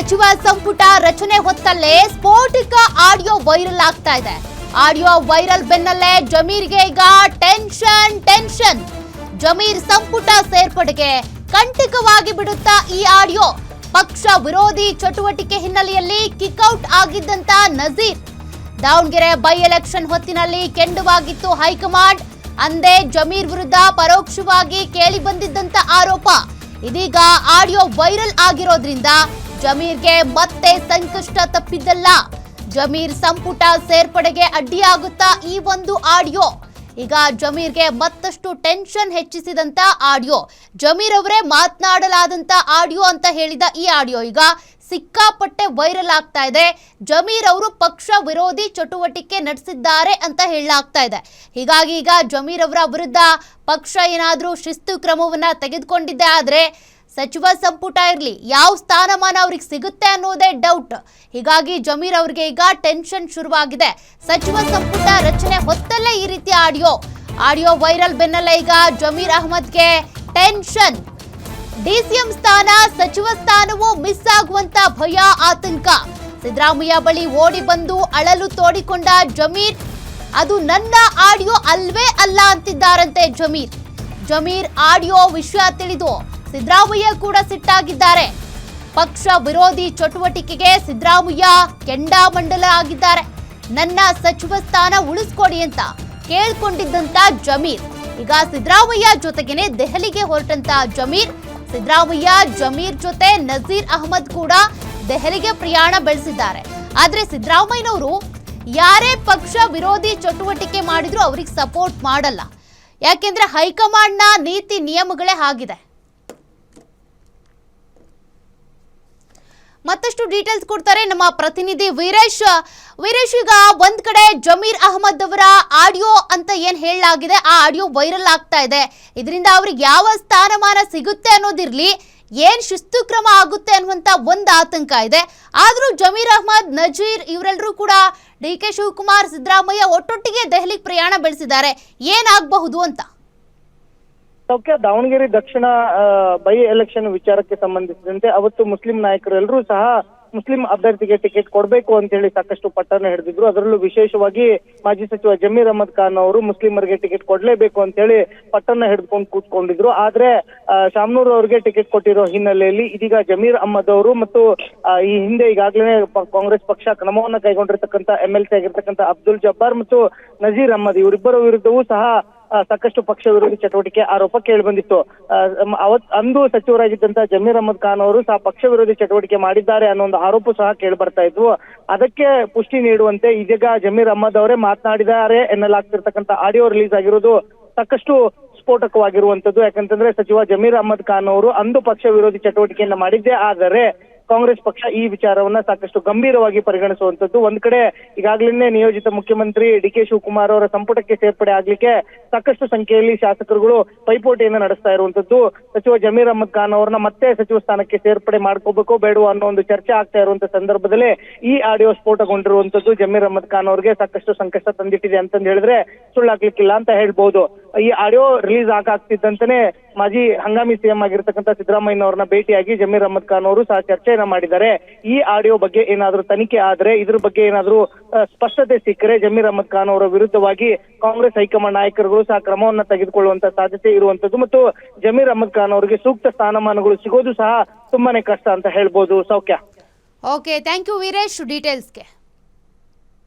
ಸಚಿವ ಸಂಪುಟ ರಚನೆ ಹೊತ್ತಲ್ಲೇ ಸ್ಫೋಟಕ ಆಡಿಯೋ ವೈರಲ್ ಆಗ್ತಾ ಇದೆ. ಆಡಿಯೋ ವೈರಲ್ ಬೆನ್ನಲ್ಲೇ ಜಮೀರ್ಗೆ ಈಗ ಟೆನ್ಷನ್. ಜಮೀರ್ ಸಂಪುಟ ಸೇರ್ಪಡೆಗೆ ಕಂಟಕವಾಗಿ ಬಿಡುತ್ತಾ ಈ ಆಡಿಯೋ. ಪಕ್ಷ ವಿರೋಧಿ ಚಟುವಟಿಕೆ ಹಿನ್ನೆಲೆಯಲ್ಲಿ ಕಿಕ್ಔಟ್ ಆಗಿದ್ದಂತ ನಜೀರ್. ದಾವಣಗೆರೆ ಬೈ ಎಲೆಕ್ಷನ್ ಹೊತ್ತಿನಲ್ಲಿ ಕೆಂಡವಾಗಿತ್ತು ಹೈಕಮಾಂಡ್. ಅಂದೇ ಜಮೀರ್ ವಿರುದ್ಧ ಪರೋಕ್ಷವಾಗಿ ಕೇಳಿ ಬಂದಿದ್ದಂತ ಆರೋಪ ಇದೀಗ ಆಡಿಯೋ ವೈರಲ್ ಆಗಿರೋದ್ರಿಂದ ಜಮೀರ್ಗೆ ಮತ್ತೆ ಸಂಕಷ್ಟ ತಪ್ಪಿದ್ದಲ್ಲ. ಜಮೀರ್ ಸಂಪುಟ ಸೇರ್ಪಡೆಗೆ ಅಡ್ಡಿಯಾಗುತ್ತಾ ಈ ಒಂದು ಆಡಿಯೋ ಈಗ ಜಮೀರ್ಗೆ ಮತ್ತಷ್ಟು ಟೆನ್ಷನ್ ಹೆಚ್ಚಿಸಿದಂತ ಆಡಿಯೋ. ಜಮೀರ್ ಅವರೇ ಮಾತನಾಡಲಾದಂತ ಆಡಿಯೋ ಅಂತ ಹೇಳಿದ ಈ ಆಡಿಯೋ ಈಗ ಸಿಕ್ಕಾಪಟ್ಟೆ ವೈರಲ್ ಆಗ್ತಾ ಇದೆ. ಜಮೀರ್ ಅವರು ಪಕ್ಷ ವಿರೋಧಿ ಚಟುವಟಿಕೆ ನಡೆಸಿದ್ದಾರೆ ಅಂತ ಹೇಳಲಾಗ್ತಾ ಇದೆ. ಹೀಗಾಗಿ ಈಗ ಜಮೀರ್ ಅವರ ವಿರುದ್ಧ ಪಕ್ಷ ಏನಾದರೂ ಶಿಸ್ತು ಕ್ರಮವನ್ನ ತೆಗೆದುಕೊಂಡಿದ್ದೆ ಆದ್ರೆ ಸಚಿವ ಸಂಪುಟ ಇರಲಿ ಯಾವ ಸ್ಥಾನಮಾನ ಅವ್ರಿಗೆ ಸಿಗುತ್ತೆ ಅನ್ನೋದೇ ಡೌಟ್. ಹೀಗಾಗಿ ಜಮೀರ್ ಅವ್ರಿಗೆ ಈಗ ಟೆನ್ಷನ್ ಶುರುವಾಗಿದೆ. ಸಚಿವ ಸಂಪುಟ ರಚನೆ ಹೊತ್ತಲ್ಲೇ ಈ ರೀತಿ ಆಡಿಯೋ ವೈರಲ್ ಬೆನ್ನಲ್ಲೇ ಈಗ ಜಮೀರ್ ಅಹ್ಮದ್ಗೆ ಟೆನ್ಷನ್. ಡಿಸಿಎಂ ಸ್ಥಾನ ಸಚಿವ ಸ್ಥಾನವೂ ಮಿಸ್ ಆಗುವಂತ ಭಯ ಆತಂಕ. ಸಿದ್ದರಾಮಯ್ಯ ಬಳಿ ಓಡಿ ಬಂದು ಅಳಲು ತೋಡಿಕೊಂಡ ಜಮೀರ್. ಅದು ನನ್ನ ಆಡಿಯೋ ಅಲ್ವೇ ಅಲ್ಲ ಅಂತಿದ್ದಾರಂತೆ ಜಮೀರ್ ಆಡಿಯೋ ವಿಷಯ ತಿಳಿದು ಸಿದ್ದರಾಮಯ್ಯ ಕೂಡ ಸಿಟ್ಟಾಗಿದ್ದಾರೆ. ಪಕ್ಷ ವಿರೋಧಿ ಚಟುವಟಿಕೆಗೆ ಸಿದ್ದರಾಮಯ್ಯ ಕೆಂಡಾಮಂಡಲ ಆಗಿದ್ದಾರೆ. ನನ್ನ ಸಚಿವ ಸ್ಥಾನ ಉಳಿಸ್ಕೊಡಿ ಅಂತ ಕೇಳ್ಕೊಂಡಿದ್ದಂತ ಜಮೀರ್ ಈಗ ಸಿದ್ದರಾಮಯ್ಯ ಜೊತೆಗೇನೆ ದೆಹಲಿಗೆ ಹೊರಟಂತ ಜಮೀರ್ ಜೊತೆ ನಜೀರ್ ಅಹ್ಮದ್ ಕೂಡ ದೆಹಲಿಗೆ ಪ್ರಯಾಣ ಬೆಳೆಸಿದ್ದಾರೆ. ಆದ್ರೆ ಸಿದ್ದರಾಮಯ್ಯನವರು ಯಾರೇ ಪಕ್ಷ ವಿರೋಧಿ ಚಟುವಟಿಕೆ ಮಾಡಿದ್ರು ಅವ್ರಿಗೆ ಸಪೋರ್ಟ್ ಮಾಡಲ್ಲ. ಯಾಕೆಂದ್ರೆ ಹೈಕಮಾಂಡ್ನ ನೀತಿ ನಿಯಮಗಳೇ ಆಗಿದೆ. ಮತ್ತಷ್ಟು ಡೀಟೇಲ್ಸ್ ಕೊಡ್ತಾರೆ ನಮ್ಮ ಪ್ರತಿನಿಧಿ ವೀರೇಶ್. ಈಗ ಒಂದ್ ಕಡೆ ಜಮೀರ್ ಅಹ್ಮದ್ ಅವರ ಆಡಿಯೋ ಅಂತ ಏನ್ ಹೇಳಲಾಗಿದೆ ಆ ಆಡಿಯೋ ವೈರಲ್ ಆಗ್ತಾ ಇದೆ. ಇದರಿಂದ ಅವ್ರಿಗೆ ಯಾವ ಸ್ಥಾನಮಾನ ಸಿಗುತ್ತೆ ಅನ್ನೋದಿರ್ಲಿ, ಏನ್ ಶಿಸ್ತು ಕ್ರಮ ಆಗುತ್ತೆ ಅನ್ನುವಂತ ಒಂದು ಆತಂಕ ಇದೆ. ಆದ್ರೂ ಜಮೀರ್ ಅಹ್ಮದ್, ನಜೀರ್ ಇವರೆಲ್ಲರೂ ಕೂಡ DK ಶಿವಕುಮಾರ್, ಸಿದ್ದರಾಮಯ್ಯ ಒಟ್ಟೊಟ್ಟಿಗೆ ದೆಹಲಿಗೆ ಪ್ರಯಾಣ ಬೆಳೆಸಿದ್ದಾರೆ. ಏನಾಗಬಹುದು ಅಂತ ಸೌಖ್ಯ, ದಾವಣಗೆರೆ ದಕ್ಷಿಣ ಬೈ ಎಲೆಕ್ಷನ್ ವಿಚಾರಕ್ಕೆ ಸಂಬಂಧಿಸಿದಂತೆ ಅವತ್ತು ಮುಸ್ಲಿಂ ನಾಯಕರೆಲ್ಲರೂ ಸಹ ಮುಸ್ಲಿಂ ಅಭ್ಯರ್ಥಿಗೆ ಟಿಕೆಟ್ ಕೊಡಬೇಕು ಅಂತ ಹೇಳಿ ಸಾಕಷ್ಟು ಪಟ್ಟಣ ಹಿಡಿದಿದ್ರು. ಅದರಲ್ಲೂ ವಿಶೇಷವಾಗಿ ಮಾಜಿ ಸಚಿವ ಜಮೀರ್ ಅಹ್ಮದ್ ಖಾನ್ ಅವರು ಮುಸ್ಲಿಮರಿಗೆ ಟಿಕೆಟ್ ಕೊಡ್ಲೇಬೇಕು ಅಂತ ಹೇಳಿ ಪಟ್ಟಣ ಹಿಡಿದುಕೊಂಡು ಕೂತ್ಕೊಂಡಿದ್ರು. ಆದ್ರೆ ಶಾಮನೂರ್ ಅವರಿಗೆ ಟಿಕೆಟ್ ಕೊಟ್ಟಿರೋ ಹಿನ್ನೆಲೆಯಲ್ಲಿ ಇದೀಗ ಜಮೀರ್ ಅಹ್ಮದ್ ಅವರು ಮತ್ತು ಈ ಹಿಂದೆ ಈಗಾಗಲೇ ಕಾಂಗ್ರೆಸ್ ಪಕ್ಷ ಕ್ರಮವನ್ನ ಕೈಗೊಂಡಿರ್ತಕ್ಕಂಥ MLC ಆಗಿರ್ತಕ್ಕಂಥ ಅಬ್ದುಲ್ ಜಬ್ಬಾರ್ ಮತ್ತು ನಜೀರ್ ಅಹ್ಮದ್ ಇವರಿಬ್ಬರ ವಿರುದ್ಧವೂ ಸಹ ಸಾಕಷ್ಟು ಪಕ್ಷ ವಿರೋಧಿ ಚಟುವಟಿಕೆ ಆರೋಪ ಕೇಳಿ ಬಂದಿತ್ತು. ಅಂದು ಸಚಿವರಾಗಿದ್ದಂತ ಜಮೀರ್ ಅಹ್ಮದ್ ಖಾನ್ ಅವರು ಸಹ ಪಕ್ಷ ವಿರೋಧಿ ಚಟುವಟಿಕೆ ಮಾಡಿದ್ದಾರೆ ಅನ್ನೋ ಒಂದು ಆರೋಪ ಸಹ ಕೇಳಿ ಬರ್ತಾ ಇದ್ವು. ಅದಕ್ಕೆ ಪುಷ್ಟಿ ನೀಡುವಂತೆ ಇದೀಗ ಜಮೀರ್ ಅಹ್ಮದ್ ಅವರೇ ಮಾತನಾಡಿದ್ದಾರೆ ಎನ್ನಲಾಗ್ತಿರ್ತಕ್ಕಂಥ ಆಡಿಯೋ ರಿಲೀಸ್ ಆಗಿರೋದು ಸಾಕಷ್ಟು ಸ್ಫೋಟಕವಾಗಿರುವಂತದ್ದು. ಯಾಕಂತಂದ್ರೆ ಸಚಿವ ಜಮೀರ್ ಅಹ್ಮದ್ ಖಾನ್ ಅವರು ಅಂದು ಪಕ್ಷ ವಿರೋಧಿ ಚಟುವಟಿಕೆಯನ್ನ ಮಾಡಿದ್ದೇ ಆದರೆ ಕಾಂಗ್ರೆಸ್ ಪಕ್ಷ ಈ ವಿಚಾರವನ್ನ ಸಾಕಷ್ಟು ಗಂಭೀರವಾಗಿ ಪರಿಗಣಿಸುವಂತದ್ದು. ಒಂದ್ ಕಡೆ ಈಗಾಗಲೇ ನಿಯೋಜಿತ ಮುಖ್ಯಮಂತ್ರಿ DK ಶಿವಕುಮಾರ್ ಅವರ ಸಂಪುಟಕ್ಕೆ ಸೇರ್ಪಡೆ ಆಗ್ಲಿಕ್ಕೆ ಸಾಕಷ್ಟು ಸಂಖ್ಯೆಯಲ್ಲಿ ಶಾಸಕರುಗಳು ಪೈಪೋಟಿಯನ್ನ ನಡೆಸ್ತಾ ಇರುವಂತದ್ದು. ಸಚಿವ ಜಮೀರ್ ಅಹ್ಮದ್ ಖಾನ್ ಅವ್ರನ್ನ ಮತ್ತೆ ಸಚಿವ ಸ್ಥಾನಕ್ಕೆ ಸೇರ್ಪಡೆ ಮಾಡ್ಕೋಬೇಕೋ ಬೇಡವೋ ಅನ್ನೋ ಒಂದು ಚರ್ಚೆ ಆಗ್ತಾ ಇರುವಂತ ಸಂದರ್ಭದಲ್ಲೇ ಈ ಆಡಿಯೋ ಸ್ಫೋಟಗೊಂಡಿರುವಂತದ್ದು ಜಮೀರ್ ಅಹ್ಮದ್ ಖಾನ್ ಅವ್ರಿಗೆ ಸಾಕಷ್ಟು ಸಂಕಷ್ಟ ತಂದಿಟ್ಟಿದೆ ಅಂತಂದು ಹೇಳಿದ್ರೆ ಸುಳ್ಳಾಗ್ಲಿಕ್ಕಿಲ್ಲ ಅಂತ ಹೇಳ್ಬಹುದು. ಈ ಆಡಿಯೋ ರಿಲೀಸ್ ಆಗ್ತಿದ್ದಂತಾನೆ ಮಾಜಿ ಹಂಗಾಮಿ CM ಆಗಿರ್ತಕ್ಕಂಥ ಸಿದ್ದರಾಮಯ್ಯನವ್ರನ್ನ ಭೇಟಿಯಾಗಿ ಜಮೀರ್ ಅಹ್ಮದ್ ಖಾನ್ ಅವರು ಸಹ ಚರ್ಚೆಯನ್ನ ಮಾಡಿದ್ದಾರೆ. ಈ ಆಡಿಯೋ ಬಗ್ಗೆ ಏನಾದ್ರೂ ತನಿಖೆ ಆದ್ರೆ, ಇದ್ರ ಬಗ್ಗೆ ಏನಾದ್ರೂ ಸ್ಪಷ್ಟತೆ ಸಿಕ್ಕರೆ ಜಮೀರ್ ಅಹ್ಮದ್ ಖಾನ್ ಅವರ ವಿರುದ್ಧವಾಗಿ ಕಾಂಗ್ರೆಸ್ ಹೈಕಮಾಂಡ್ ನಾಯಕರುಗಳು ಸಹ ಕ್ರಮವನ್ನ ತೆಗೆದುಕೊಳ್ಳುವಂತ ಸಾಧ್ಯತೆ ಇರುವಂತದ್ದು ಮತ್ತು ಜಮೀರ್ ಅಹ್ಮದ್ ಖಾನ್ ಅವರಿಗೆ ಸೂಕ್ತ ಸ್ಥಾನಮಾನಗಳು ಸಿಗೋದು ಸಹ ತುಂಬಾನೇ ಕಷ್ಟ ಅಂತ ಹೇಳ್ಬೋದು. ಸೌಖ್ಯ. Okay, thank you Veeresh ಡೀಟೇಲ್ಸ್ಗೆ.